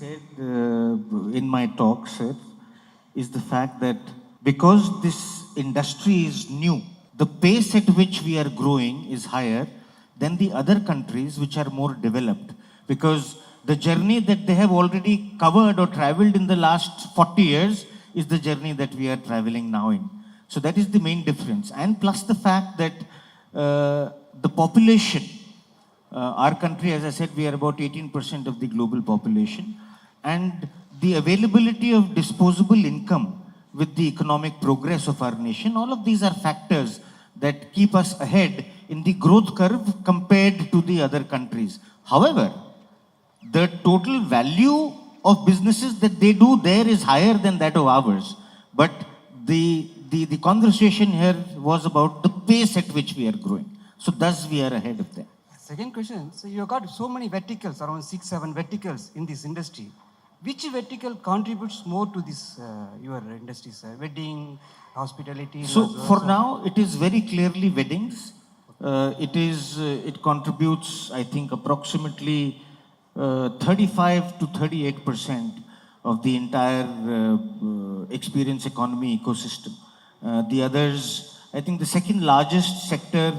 said in my talk, sir, is the fact that because this industry is new, the pace at which we are growing is higher than the other countries which are more developed. Because the journey that they have already covered or traveled in the last 40 years is the journey that we are traveling now in. So that is the main difference. And plus the fact that the population, our country, as I said, we are about 18% of the global population. And the availability of disposable income with the economic progress of our nation, all of these are factors that keep us ahead in the growth curve compared to the other countries. However, the total value of businesses that they do there is higher than that of ours. But the conversation here was about the pace at which we are growing. So thus we are ahead of them. Second question, so you have got so many verticals, around 6-7 verticals in this industry. Which vertical contributes more to this, your industry, sir? Wedding, hospitality? So for now, it is very clearly weddings. It contributes, I think, approximately 35 to 38% of the entire experience economy ecosystem. The others, I think the second largest sector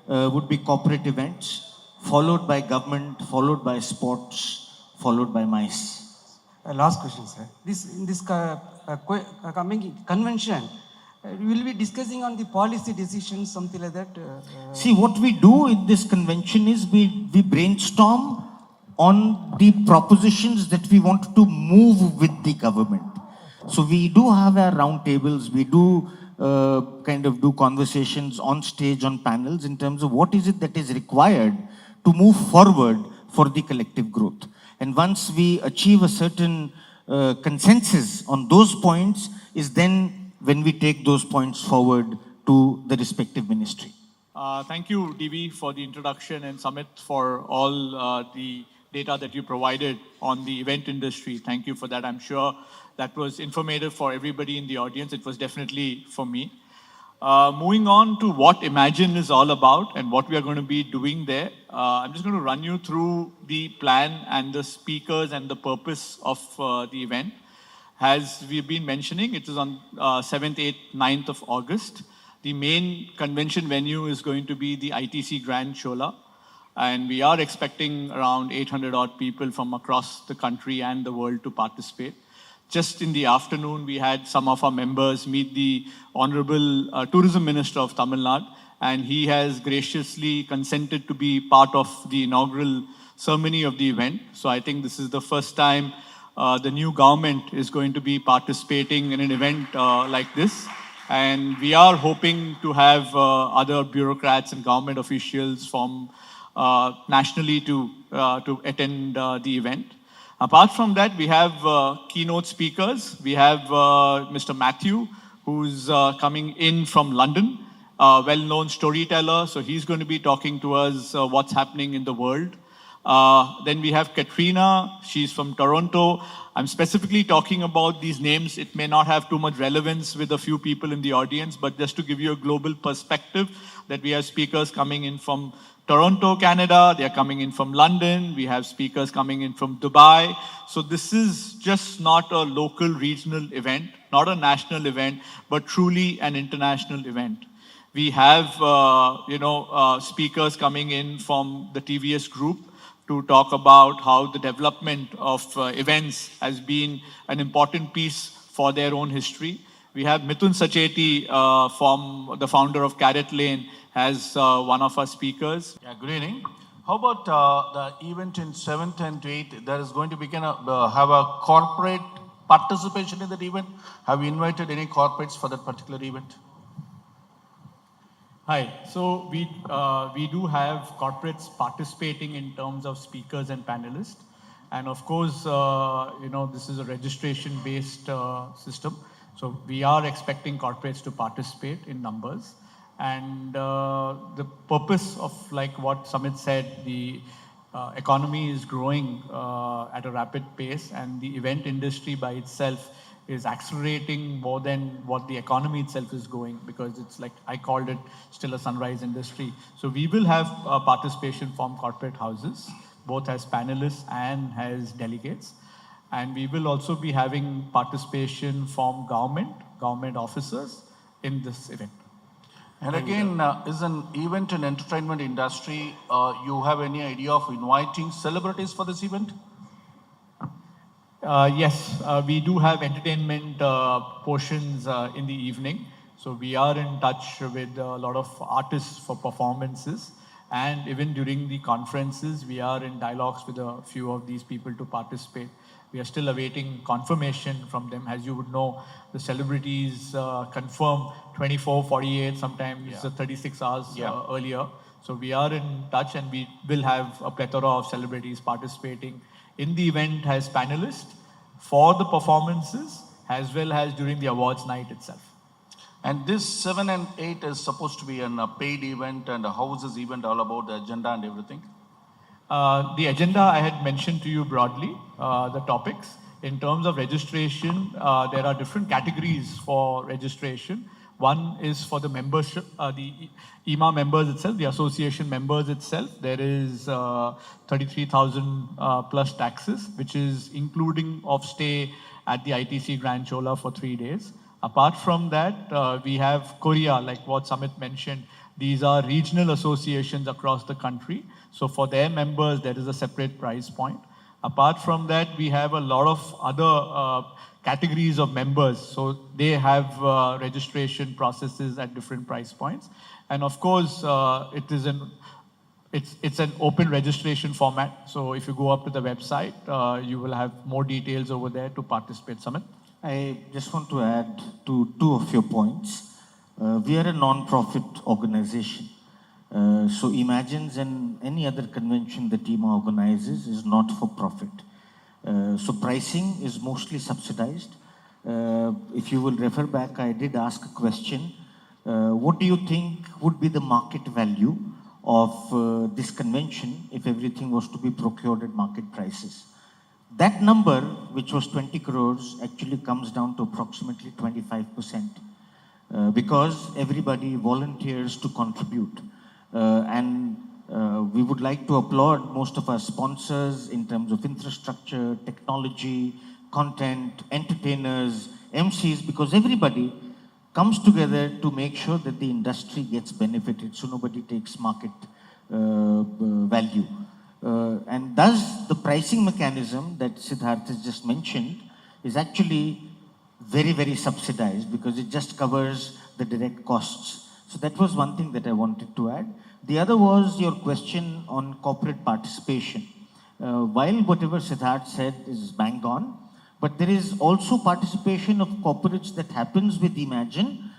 would be corporate events, followed by government, followed by sports, followed by MICE. Last question, sir. In this coming convention, we will be discussing on the policy decisions, something like that. See, what we do in this convention is we brainstorm on the propositions that we want to move with the government. So we do have our round tables, we do kind of do conversations on stage, on panels, in terms of what is it that is required to move forward for the collective growth. And once we achieve a certain consensus on those points, is then when we take those points forward to the respective ministry. Thank you, DV, for the introduction, and Samit for all the data that you provided on the event industry. Thank you for that. I'm sure that was informative for everybody in the audience. It was definitely for me. Moving on to what Eemagine is all about and what we are going to be doing there. I'm just going to run you through the plan and the speakers and the purpose of the event. As we've been mentioning, it is on 7th, 8th, 9th of August. The main convention venue is going to be the ITC Grand Chola. And we are expecting around 800 odd people from across the country and the world to participate. Just in the afternoon, we had some of our members meet the Honorable Tourism Minister of Tamil Nadu, and he has graciously consented to be part of the inaugural ceremony of the event. So I think this is the first time the new government is going to be participating in an event like this. And we are hoping to have other bureaucrats and government officials from nationally to attend the event. Apart from that, we have keynote speakers. We have Mr. Matthew, who's coming in from London, a well-known storyteller. So he's going to be talking to us what's happening in the world. Then we have Katrina. She's from Toronto. I'm specifically talking about these names. It may not have too much relevance with a few people in the audience, but just to give you a global perspective, that we have speakers coming in from Toronto, Canada. They're coming in from London. We have speakers coming in from Dubai. So this is just not a local regional event, not a national event, but truly an international event. We have, speakers coming in from the TVS group to talk about how the development of events has been an important piece for their own history. We have Mithun Sacheti from the founder of Carrot Lane as one of our speakers. Yeah, good evening. How about the event in 7th and 8th? There is going to be have a corporate participation in that event. Have you invited any corporates for that particular event? Hi. So we do have corporates participating in terms of speakers and panelists. And of course, this is a registration-based system. So we are expecting corporates to participate in numbers. And the purpose of, like what Samit said, the economy is growing at a rapid pace, and the event industry by itself is accelerating more than what the economy itself is going, because it's like, I called it still a sunrise industry. So we will have participation from corporate houses, both as panelists and as delegates. And we will also be having participation from government officers in this event. And again, is an event and entertainment industry, you have any idea of inviting celebrities for this event? Yes, we do have entertainment portions in the evening. So we are in touch with a lot of artists for performances. And even during the conferences, we are in dialogues with a few of these people to participate. We are still awaiting confirmation from them. As you would know, the celebrities confirm 24, 48, sometimes 36 hours earlier. So we are in touch and we will have a plethora of celebrities participating in the event as panelists for the performances as well as during the awards night itself. And this 7 and 8 is supposed to be a paid event, and how is this event all about, the agenda and everything? The agenda I had mentioned to you broadly, the topics. In terms of registration, there are different categories for registration. One is for the membership, the Eema members itself, the association members itself. There is 33,000 plus taxes, which is including of stay at the ITC Grand Chola for 3 days. Apart from that, we have Korea, like what Samit mentioned. These are regional associations across the country. So for their members, there is a separate price point. Apart from that, we have a lot of other categories of members. So they have registration processes at different price points. And of course, it's an open registration format. So if you go up to the website, you will have more details over there to participate. Samit? I just want to add to two of your points. We are a non-profit organization. So Eemagine and any other convention that Eema organizes is not for profit. So pricing is mostly subsidized. If you will refer back, I did ask a question. What do you think would be the market value of this convention if everything was to be procured at market prices? That number, which was 20 crores, actually comes down to approximately 25%. Because everybody volunteers to contribute. And we would like to applaud most of our sponsors in terms of infrastructure, technology, content, entertainers, MCs, because everybody comes together to make sure that the industry gets benefited, so nobody takes market value. And thus, the pricing mechanism that Siddharth has just mentioned is actually very, very subsidized because it just covers the direct costs. So that was one thing that I wanted to add. The other was your question on corporate participation. While whatever Siddharth said is bang on, but there is also participation of corporates that happens with Eemagine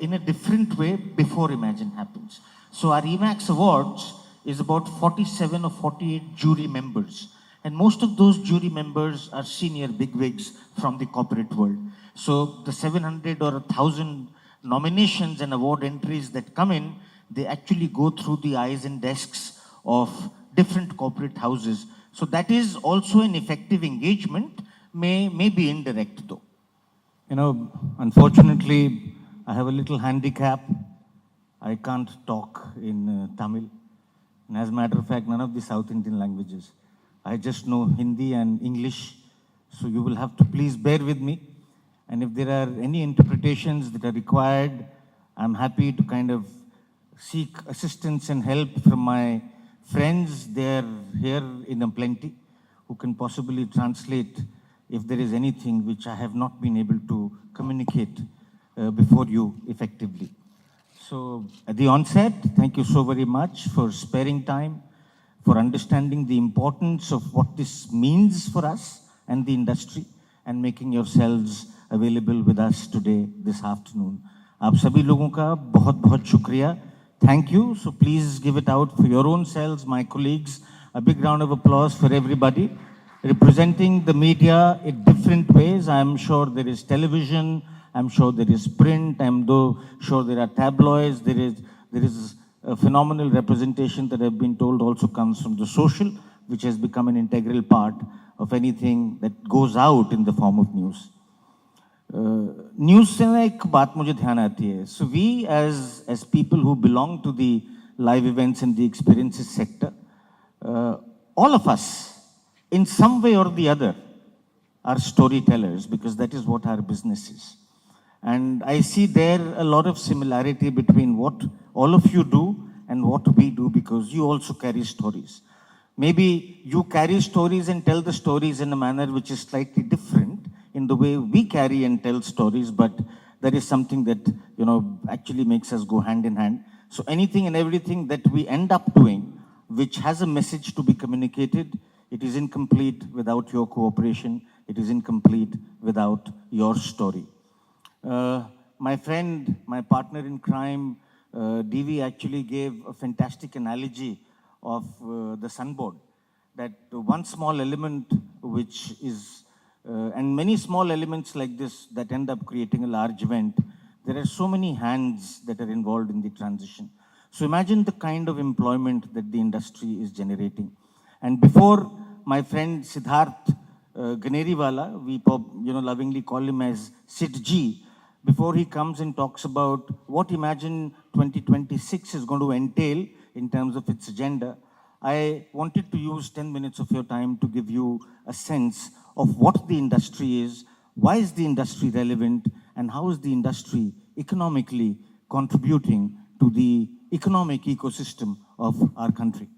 in a different way before Eemagine happens. So our Emax Awards is about 47 or 48 jury members. And most of those jury members are senior bigwigs from the corporate world. So the 700 or 1,000 nominations and award entries that come in, they actually go through the eyes and desks of different corporate houses. So that is also an effective engagement, may be indirect though. You know, unfortunately, I have a little handicap. I can't talk in Tamil. And as a matter of fact, none of the South Indian languages. I just know Hindi and English. So you will have to please bear with me. And if there are any interpretations that are required, I'm happy to kind of seek assistance and help from my friends. They're here in plenty who can possibly translate if there is anything which I have not been able to communicate before you effectively. So at the onset, thank you so very much for sparing time, for understanding the importance of what this means for us and the industry, and making yourselves available with us today, this afternoon. आप सभी लोगों का बहुत बहुत शुक्रिया. Thank you. So please give it out for your own selves, my colleagues. A big round of applause for everybody. Representing the media in different ways. I'm sure there is television. I'm sure there is print. I'm sure there are tabloids. There is a phenomenal representation that I've been told also comes from the social, which has become an integral part of anything that goes out in the form of news. News से ना एक बात मुझे ध्यान आती है. So we as people who belong to the live events and the experiences sector, all of us, in some way or the other, are storytellers, because that is what our business is. And I see there a lot of similarity between what all of you do and what we do, because you also carry stories. Maybe you carry stories and tell the stories in a manner which is slightly different in the way we carry and tell stories, but there is something that, actually makes us go hand in hand. So anything and everything that we end up doing, which has a message to be communicated, it is incomplete without your cooperation. It is incomplete without your story. My friend, my partner in crime, DV actually gave a fantastic analogy of the sunboard. That one small element which is, and many small elements like this that end up creating a large event, there are so many hands that are involved in the transition. So imagine the kind of employment that the industry is generating. And before my friend Siddharth Ganeriwala, we lovingly call him as Sid G, before he comes and talks about what Eemagine 2026 is going to entail in terms of its agenda, I wanted to use 10 minutes of your time to give you a sense of what the industry is, why is the industry relevant, and how is the industry economically contributing to the economic ecosystem of our country.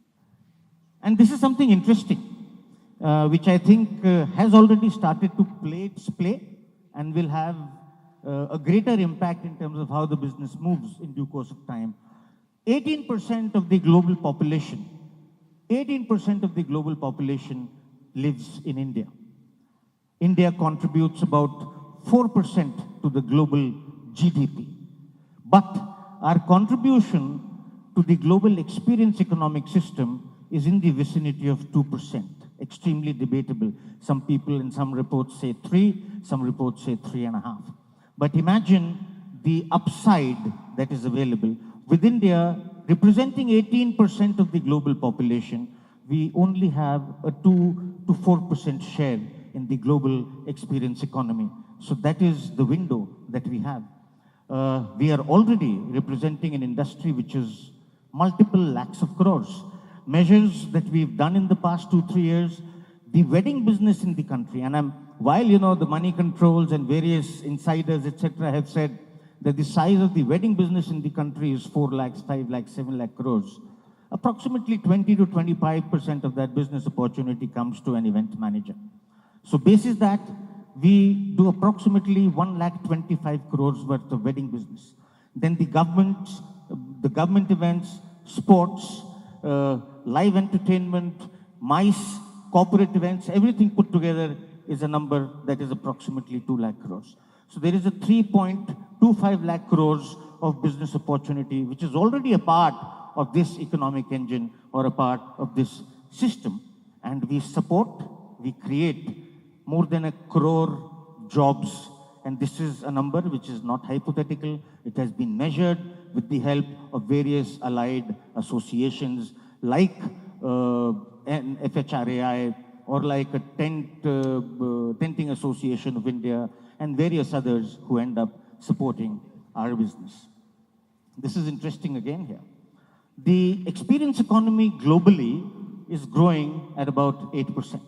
And this is something interesting, which I think has already started to play its play and will have a greater impact in terms of how the business moves in due course of time. 18% of the global population, 18% of the global population lives in India. India contributes about 4% to the global GDP. But our contribution to the global experience economic system is in the vicinity of 2%. Extremely debatable. Some people in some reports say 3, some reports say 3.5. But imagine the upside that is available. With India representing 18% of the global population, we only have a 2 to 4% share in the global experience economy. So that is the window that we have. We are already representing an industry which is multiple lakhs of crores. Measures that we've done in the past 2-3 years, the wedding business in the country, and while the money controls and various insiders, etc., have said that the size of the wedding business in the country is 4 lakhs, 5 lakhs, 7 lakh crores, approximately 20 to 25% of that business opportunity comes to an event manager. So basis that, we do approximately 1,25 crores worth of wedding business. Then the government events, sports, live entertainment, MICE, corporate events, everything put together is a number that is approximately 2 lakh crores. So there is a 3.25 lakh crores of business opportunity, which is already a part of this economic engine or a part of this system. And we support, we create more than 1 crore jobs. And this is a number which is not hypothetical. It has been measured with the help of various allied associations like FHRAI or like a Tenting Association of India and various others who end up supporting our business. This is interesting again here. The experience economy globally is growing at about 8%.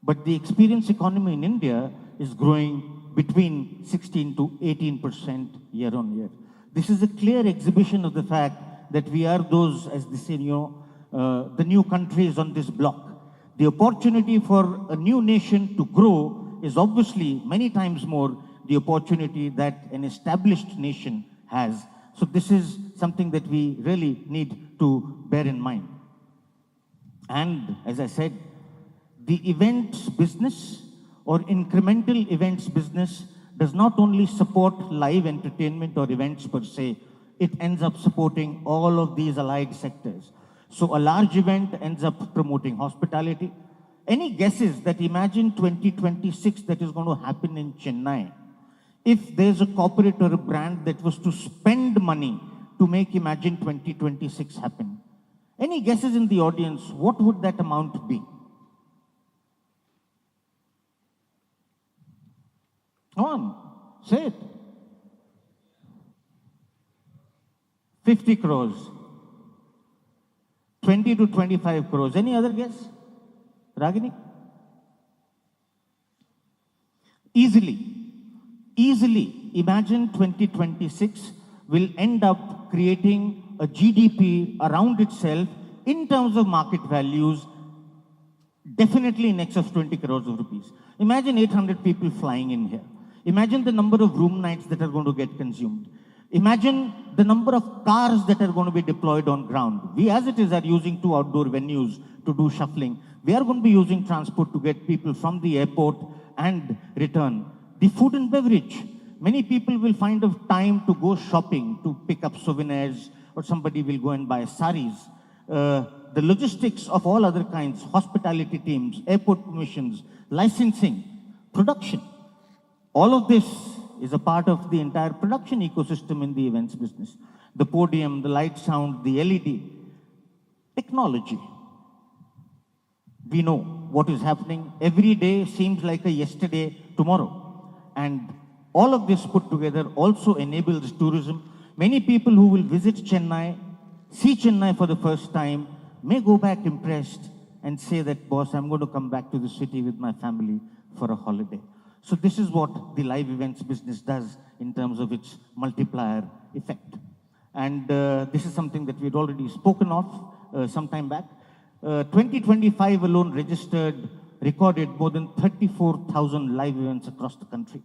But the experience economy in India is growing between 16 to 18% year on year. This is a clear exhibition of the fact that we are those, as they say, the new countries on this block. The opportunity for a new nation to grow is obviously many times more the opportunity that an established nation has. So this is something that we really need to bear in mind. And as I said, the events business or incremental events business does not only support live entertainment or events per se, it ends up supporting all of these allied sectors. So a large event ends up promoting hospitality. Any guesses that Eemagine 2026 that is going to happen in Chennai, if there's a corporate or a brand that was to spend money to make Eemagine 2026 happen, any guesses in the audience, what would that amount be? Come on, say it. 50 crores. 20 to 25 crores. Any other guess? Ragini? Easily, imagine 2026 will end up creating a GDP around itself in terms of market values, definitely in excess of 20 crores of rupees. Imagine 800 people flying in here. Imagine the number of room nights that are going to get consumed. Imagine the number of cars that are going to be deployed on ground. We, as it is, are using 2 outdoor venues to do shuffling. We are going to be using transport to get people from the airport and return. The food and beverage. Many people will find a time to go shopping, to pick up souvenirs, or somebody will go and buy saris. The logistics of all other kinds, hospitality teams, airport permissions, licensing, production. All of this is a part of the entire production ecosystem in the events business. The podium, the light sound, the LED, technology. We know what is happening. Every day seems like a yesterday tomorrow. And all of this put together also enables tourism. Many people who will visit Chennai, see Chennai for the first time, may go back impressed and say that, boss, I'm going to come back to the city with my family for a holiday. So this is what the live events business does in terms of its multiplier effect. And this is something that we'd already spoken of some time back. 2025 alone recorded more than 34,000 live events across the country.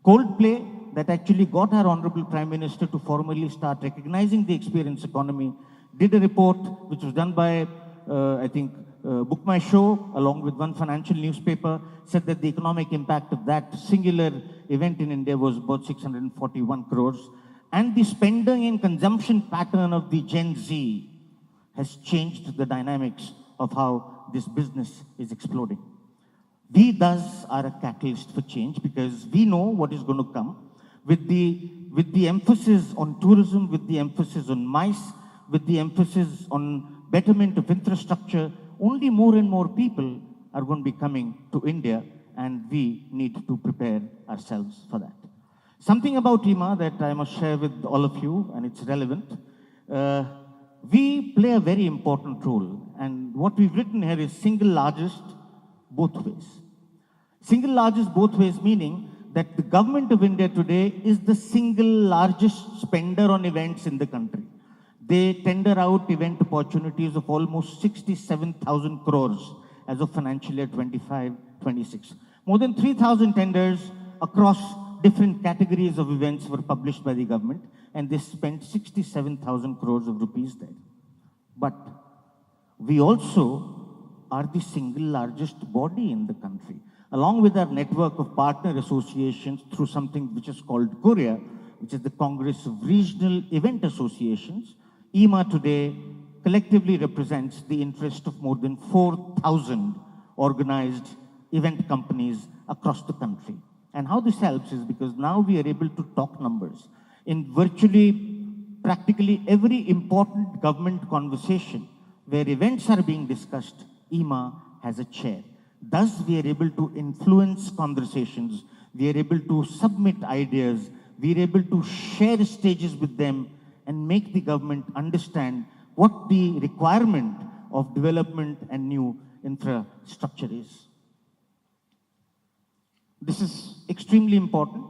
Coldplay, that actually got our Honorable Prime Minister to formally start recognizing the experience economy, did a report which was done by, I think, Book My Show, along with one financial newspaper, said that the economic impact of that singular event in India was about 641 crores. And the spending and consumption pattern of the Gen Z has changed the dynamics of how this business is exploding. We thus are a catalyst for change because we know what is going to come with the emphasis on tourism, with the emphasis on MICE, with the emphasis on betterment of infrastructure. Only more and more people are going to be coming to India, and we need to prepare ourselves for that. Something about Eema that I must share with all of you, and it's relevant. We play a very important role, and what we've written here is single largest both ways. Single largest both ways meaning that the government of India today is the single largest spender on events in the country. They tender out event opportunities of almost 67,000 crores as of financial year 25-26. More than 3,000 tenders across different categories of events were published by the government, and they spent 67,000 crores of rupees there. But we also are the single largest body in the country, along with our network of partner associations through something which is called Korea, which is the Congress of Regional Event Associations. Eema today collectively represents the interest of more than 4,000 organized event companies across the country. And how this helps is because now we are able to talk numbers. In practically every important government conversation where events are being discussed, Eema has a chair. Thus, we are able to influence conversations, we are able to submit ideas, we are able to share stages with them and make the government understand what the requirement of development and new infrastructure is. This is extremely important.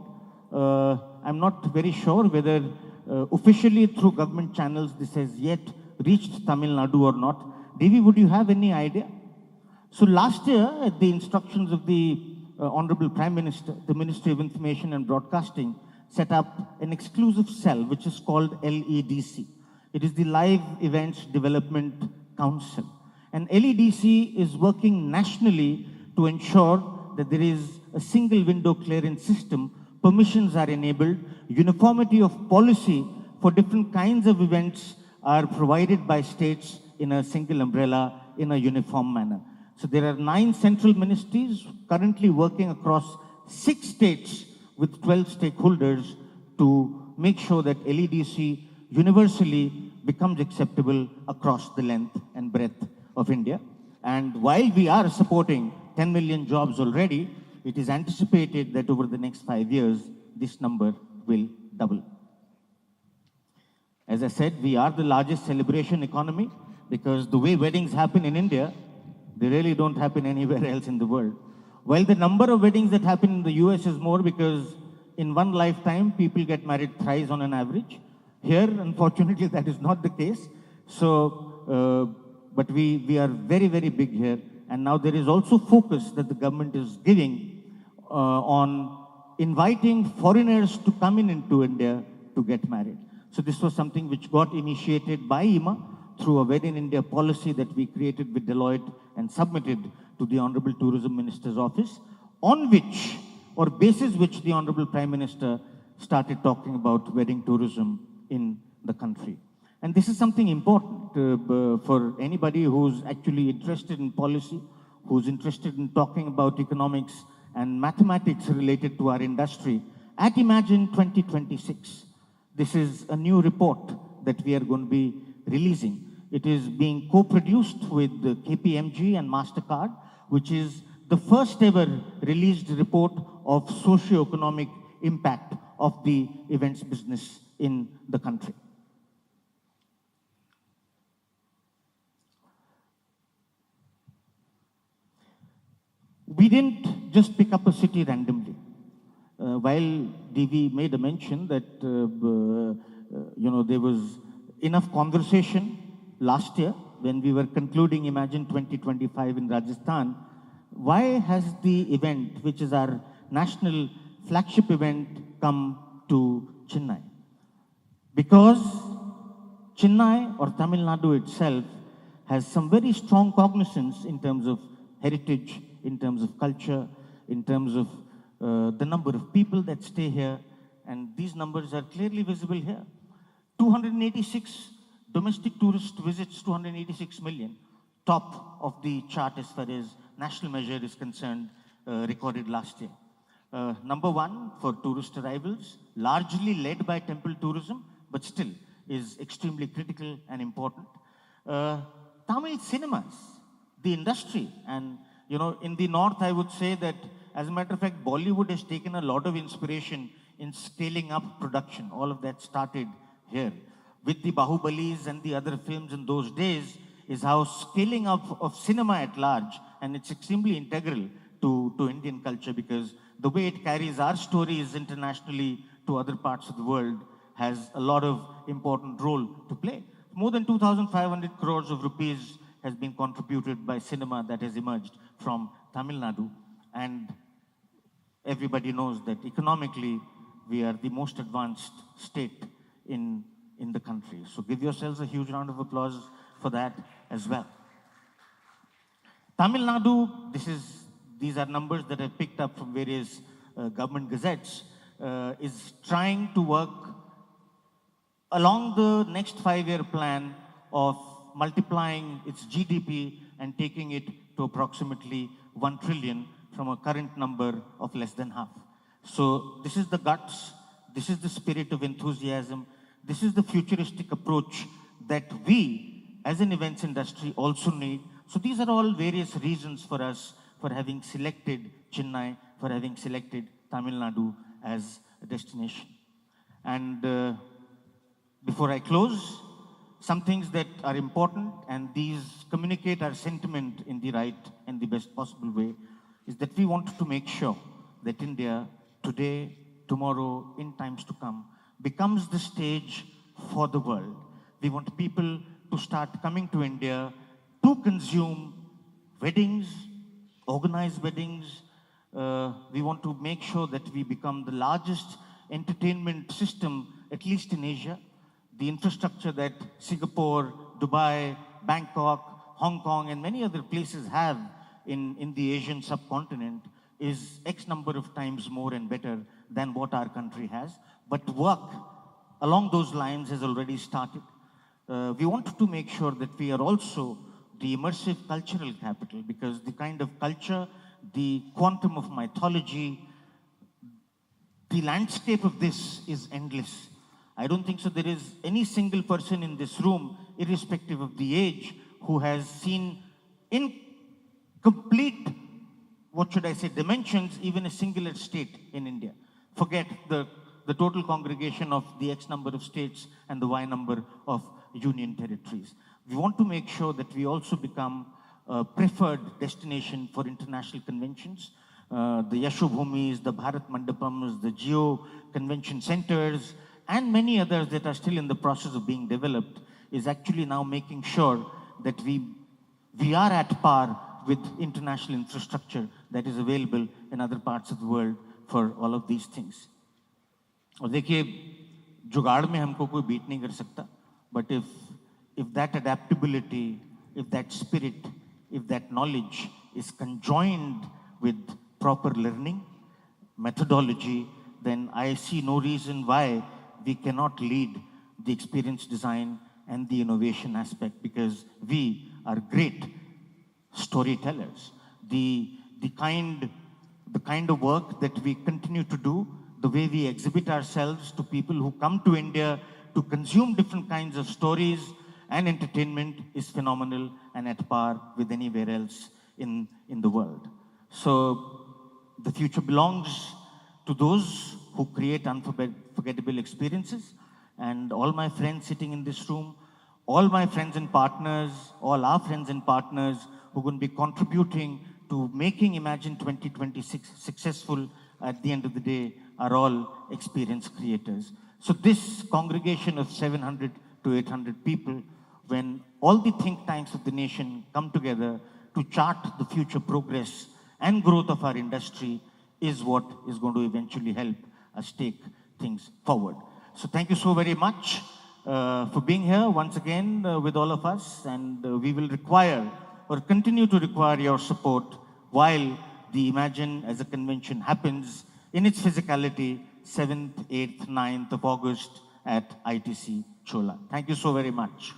I'm not very sure whether officially through government channels this has yet reached Tamil Nadu or not. Devi, would you have any idea? So last year, at the instructions of the Honorable Prime Minister, the Ministry of Information and Broadcasting set up an exclusive cell which is called LEDC. It is the Live Events Development Council. And LEDC is working nationally to ensure that there is a single window clearance system, permissions are enabled, uniformity of policy for different kinds of events are provided by states in a single umbrella in a uniform manner. So there are 9 central ministries currently working across 6 states with 12 stakeholders to make sure that LEDC universally becomes acceptable across the length and breadth of India. And while we are supporting 10 million jobs already, it is anticipated that over the next 5 years, this number will double. As I said, we are the largest celebration economy because the way weddings happen in India, they really don't happen anywhere else in the world. while the number of weddings that happen in the US is more because in one lifetime people get married thrice on an average, here unfortunately that is not the case. So, but we are very, very big here. And now there is also focus that the government is giving on inviting foreigners to come into India to get married. So this was something which got initiated by Eema through a Wed in India policy that we created with Deloitte and submitted to the Honorable Tourism Minister's office, on which, or basis which the Honorable Prime Minister started talking about wedding tourism in the country. And this is something important for anybody who's actually interested in policy, who's interested in talking about economics and mathematics related to our industry. At Eemagine 2026, this is a new report that we are going to be releasing. It is being co-produced with the KPMG and MasterCard, which is the first ever released report of socio-economic impact of the events business in the country. We didn't just pick up a city randomly. While DV made a mention that there was enough conversation last year when we were concluding Eemagine 2025 in Rajasthan, why has the event, which is our national flagship event, come to Chennai? Because Chennai or Tamil Nadu itself has some very strong cognizance in terms of heritage, in terms of culture, in terms of the number of people that stay here, and these numbers are clearly visible here. 286 domestic tourist visits, 286 million, top of the chart as far as national measure is concerned, recorded last year. Number one for tourist arrivals, largely led by temple tourism, but still is extremely critical and important. Tamil cinemas, the industry, and in the north, I would say that, as a matter of fact, Bollywood has taken a lot of inspiration in scaling up production. All of that started here. With the Bahubalis and the other films in those days, is how scaling up of cinema at large, and it's extremely integral to Indian culture, because the way it carries our stories internationally to other parts of the world has a lot of important role to play. More than 2,500 crores of rupees has been contributed by cinema that has emerged from Tamil Nadu. And everybody knows that economically, we are the most advanced state in the country. So give yourselves a huge round of applause for that as well. Tamil Nadu, these are numbers that I've picked up from various government gazettes, is trying to work along the next 5-year plan of multiplying its GDP and taking it to approximately 1 trillion from a current number of less than half. So this is the guts, this is the spirit of enthusiasm, this is the futuristic approach that we as an events industry also need. So these are all various reasons for us for having selected Chennai, for having selected Tamil Nadu as a destination. And before I close, some things that are important, and these communicate our sentiment in the right and the best possible way, is that we want to make sure that India today, tomorrow, in times to come, becomes the stage for the world. We want people to start coming to India to consume weddings, organize weddings. We want to make sure that we become the largest entertainment system, at least in Asia. The infrastructure that Singapore, Dubai, Bangkok, Hong Kong, and many other places have in the Asian subcontinent is X number of times more and better than what our country has. But work along those lines has already started. We want to make sure that we are also the immersive cultural capital, because the kind of culture, the quantum of mythology, the landscape of this is endless. I don't think so there is any single person in this room, irrespective of the age, who has seen in complete, dimensions, even a singular state in India. Forget the total congregation of the X number of states and the Y number of union territories. We want to make sure that we also become a preferred destination for international conventions. the Yashobhumis, the Bharat Mandapams, the Geo Convention Centers, and many others that are still in the process of being developed, is actually now making sure that we are at par with international infrastructure that is available in other parts of the world for all of these things. और देखिए जुगाड़ में हमको कोई beat नहीं कर सकता, but if that adaptability, if that spirit, if that knowledge is conjoined with proper learning, methodology, then I see no reason why we cannot lead the experience design and the innovation aspect, because we are great storytellers. The kind of work that we continue to do, the way we exhibit ourselves to people who come to India to consume different kinds of stories and entertainment, is phenomenal and at par with anywhere else in the world. So the future belongs to those who create unforgettable experiences. And all my friends sitting in this room, all my friends and partners, all our friends and partners who are going to be contributing to making Eemagine 2026 successful at the end of the day, are all experience creators. So this congregation of 700 to 800 people, when all the think tanks of the nation come together to chart the future progress and growth of our industry, is what is going to eventually help us take things forward. So thank you so very much for being here once again with all of us, and we will require or continue to require your support while the Eemagine as a convention happens in its physicality 7th, 8th, 9th of August at ITC Chola. Thank you so very much.